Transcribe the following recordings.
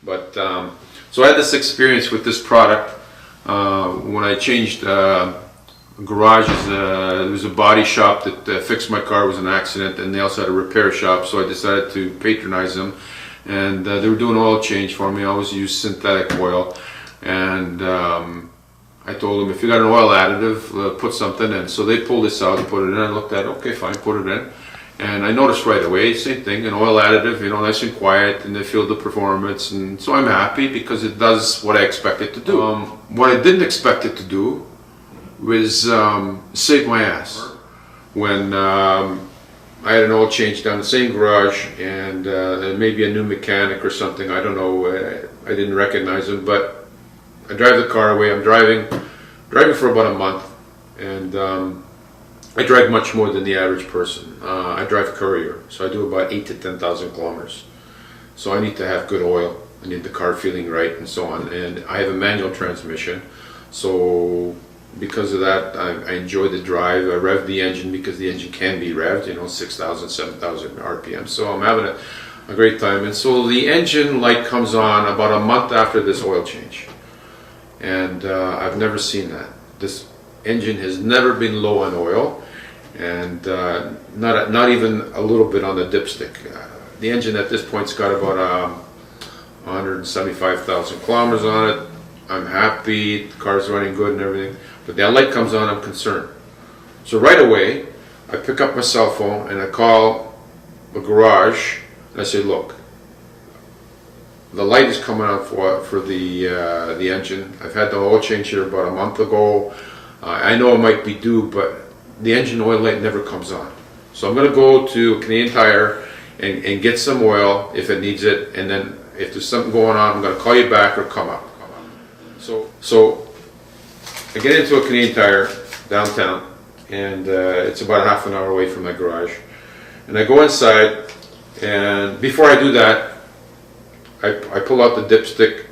But so I had this experience with this product when I changed garages. There was a body shop that fixed my car. It was an accident, and they also had a repair shop. So I decided to patronize them, and they were doing an oil change for me. I always use synthetic oil, and I told them, if you got an oil additive, put something in. So they pulled this out and put it in. I looked at it, okay, fine, put it in. And I noticed right away, same thing, an oil additive, you know, nice and quiet, and they feel the performance. And so I'm happy because it does what I expect it to do. What I didn't expect it to do was save my ass. When I had an oil change down the same garage, and maybe a new mechanic or something, I don't know, I didn't recognize him, but I drive the car away. I'm driving for about a month, and I drive much more than the average person. I drive Courier, so I do about 8,000 to 10,000 kilometers. So I need to have good oil. I need the car feeling right and so on. And I have a manual transmission, so because of that, I enjoy the drive. I rev the engine because the engine can be revved, you know, 6,000, 7,000 RPM. So I'm having a great time. And so the engine light comes on about a month after this oil change. And I've never seen that. This engine has never been low on oil, and not even a little bit on the dipstick. The engine at this point's got about 175,000 kilometers on it. I'm happy, the car's running good and everything, but that light comes on, I'm concerned. So right away, I pick up my cell phone and I call the garage and I say, look, the light is coming on for the engine. I've had the oil change here about a month ago. I know it might be due, but the engine oil light never comes on. So I'm going to go to Canadian Tire and get some oil if it needs it, and then if there's something going on, I'm going to call you back or come up. So I get into a Canadian Tire downtown, and it's about half an hour away from my garage. And I go inside, and before I do that, I pull out the dipstick,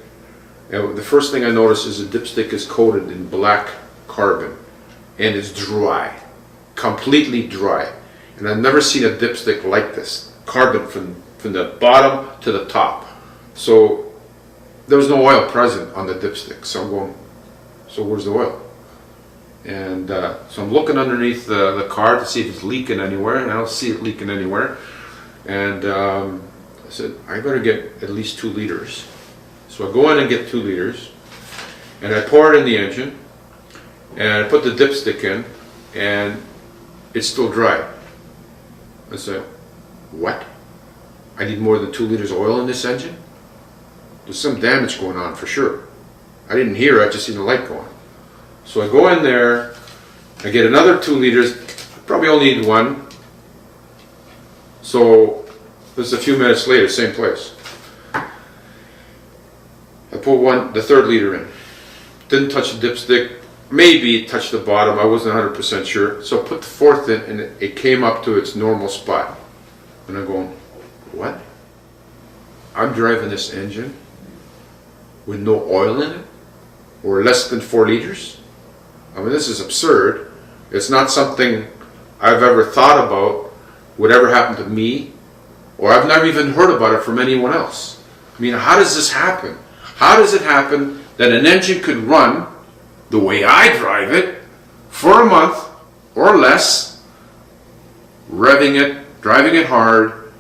and the first thing I notice is the dipstick is coated in black carbon, and it's dry, completely dry. And I've never seen a dipstick like this, carbon from the bottom to the top. So there was no oil present on the dipstick. So I'm going, so where's the oil? And so I'm looking underneath the car to see if it's leaking anywhere, and I don't see it leaking anywhere. And I said, I better get at least 2 liters. So I go in and get 2 liters, and I pour it in the engine, and I put the dipstick in, and it's still dry. I said, what? I need more than 2 liters of oil in this engine? There's some damage going on for sure. I didn't hear it, I just seen the light going. So I go in there, I get another 2 liters, I probably only need 1. So this is a few minutes later, same place. I put the 3rd liter in. Didn't touch the dipstick, maybe it touched the bottom, I wasn't 100% sure. So I put the 4th in, and it came up to its normal spot. And I'm going, what? I'm driving this engine with no oil in it, or less than 4 liters? I mean, this is absurd. It's not something I've ever thought about would ever happen to me, or I've never even heard about it from anyone else. I mean, how does this happen? How does it happen that an engine could run the way I drive it for a month or less, revving it, driving it hard,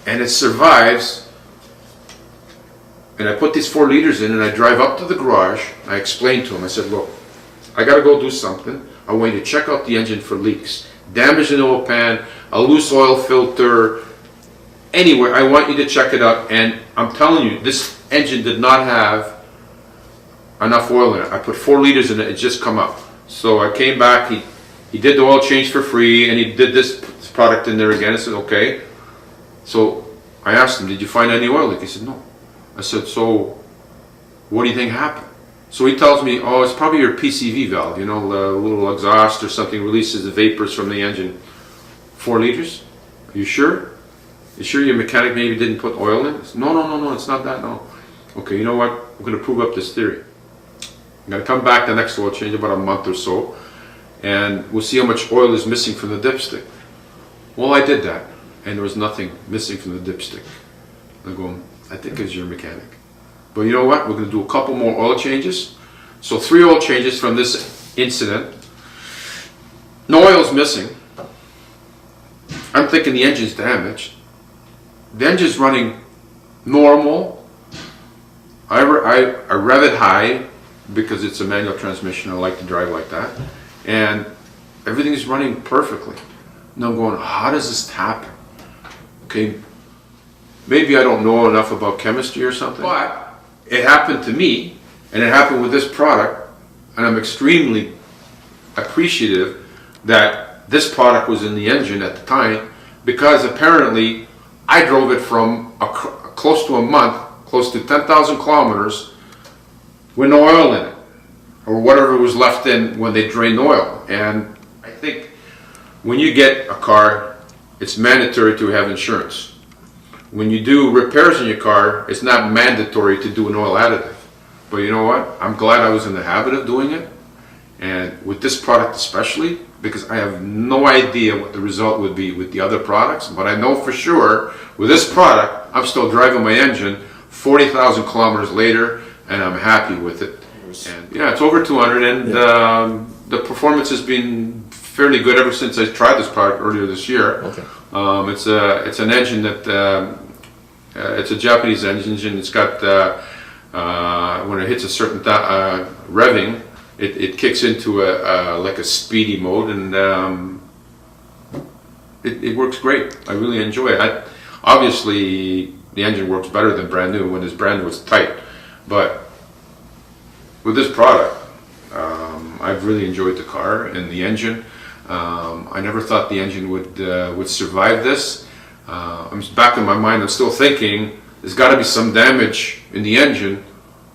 and it survives, and I put these 4 liters in, and I drive up to the garage. I explained to him, I said, look, I got to go do something. I want you to check out the engine for leaks, damage in the oil pan, a loose oil filter, anywhere. I want you to check it out. And I'm telling you, this engine did not have enough oil in it. I put 4 liters in it, it just come up. So I came back, he did the oil change for free, and he did this product in there again. I said, okay. So I asked him, did you find any oil leak? He said, no. I said, so what do you think happened? So he tells me, oh, it's probably your PCV valve, you know, the little exhaust or something releases the vapors from the engine. 4 liters? Are you sure? You sure your mechanic maybe didn't put oil in? I said, no, it's not that, no. Okay, you know what? I'm going to prove up this theory. I'm going to come back the next oil change, about a month or so, and we'll see how much oil is missing from the dipstick. Well, I did that, and there was nothing missing from the dipstick. I'm going, I think it's your mechanic. But you know what? We're going to do a couple more oil changes. So 3 oil changes from this incident. No oil's missing. I'm thinking the engine's damaged. The engine's running normal. I rev it high because it's a manual transmission. I like to drive like that. And everything's running perfectly. And I'm going, how does this happen? Okay, maybe I don't know enough about chemistry or something, but it happened to me, and it happened with this product, and I'm extremely appreciative that this product was in the engine at the time, because apparently I drove it from close to a month, close to 10,000 kilometers, with no oil in it, or whatever was left in when they drained oil. And I think when you get a car, it's mandatory to have insurance. When you do repairs in your car, it's not mandatory to do an oil additive. But you know what? I'm glad I was in the habit of doing it. And with this product especially, because I have no idea what the result would be with the other products, but I know for sure with this product, I'm still driving my engine 40,000 kilometers later, and I'm happy with it. And yeah, it's over 200, and the performance has been fairly good ever since I tried this product earlier this year. Okay. It's an engine that it's a Japanese engine. It's got when it hits a certain revving, it kicks into like a speedy mode, and it works great. I really enjoy it. Obviously, the engine works better than brand new. When it's brand new, it's tight, but with this product, I've really enjoyed the car and the engine. I never thought the engine would survive this. I'm back in my mind, I'm still thinking there's got to be some damage in the engine,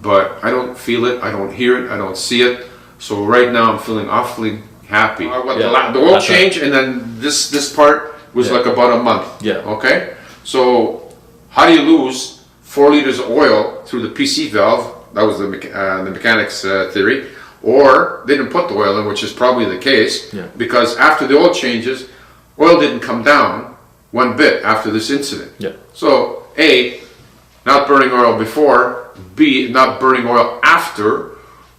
but I don't feel it, I don't hear it, I don't see it. So right now I'm feeling awfully happy. The oil change, and then this part was like about a month. Yeah. Okay. So how do you lose 4 liters of oil through the PC valve? That was the mechanics theory. Or they didn't put the oil in, which is probably the case, because after the oil changes, oil didn't come down one bit after this incident. Yeah. So A, not burning oil before, B, not burning oil after,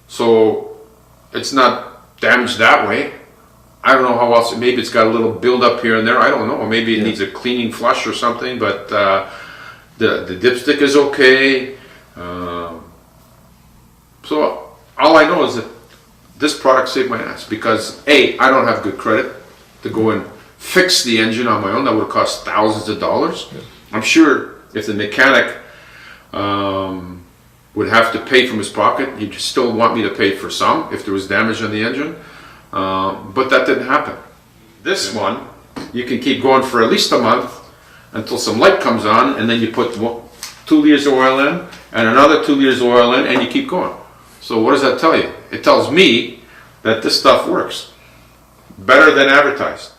so it's not damaged that way. I don't know how else, maybe it's got a little build-up here and there, I don't know, maybe it needs a cleaning flush or something, but the dipstick is okay. So all I know is that this product saved my ass, because A, I don't have good credit to go and fix the engine on my own. That would have cost thousands of dollars. Yeah. I'm sure if the mechanic would have to pay from his pocket, he'd still want me to pay for some if there was damage on the engine, but that didn't happen. This one, you can keep going for at least a month until some light comes on, and then you put 2 liters of oil in and another 2 liters of oil in, and you keep going. So what does that tell you? It tells me that this stuff works better than advertised.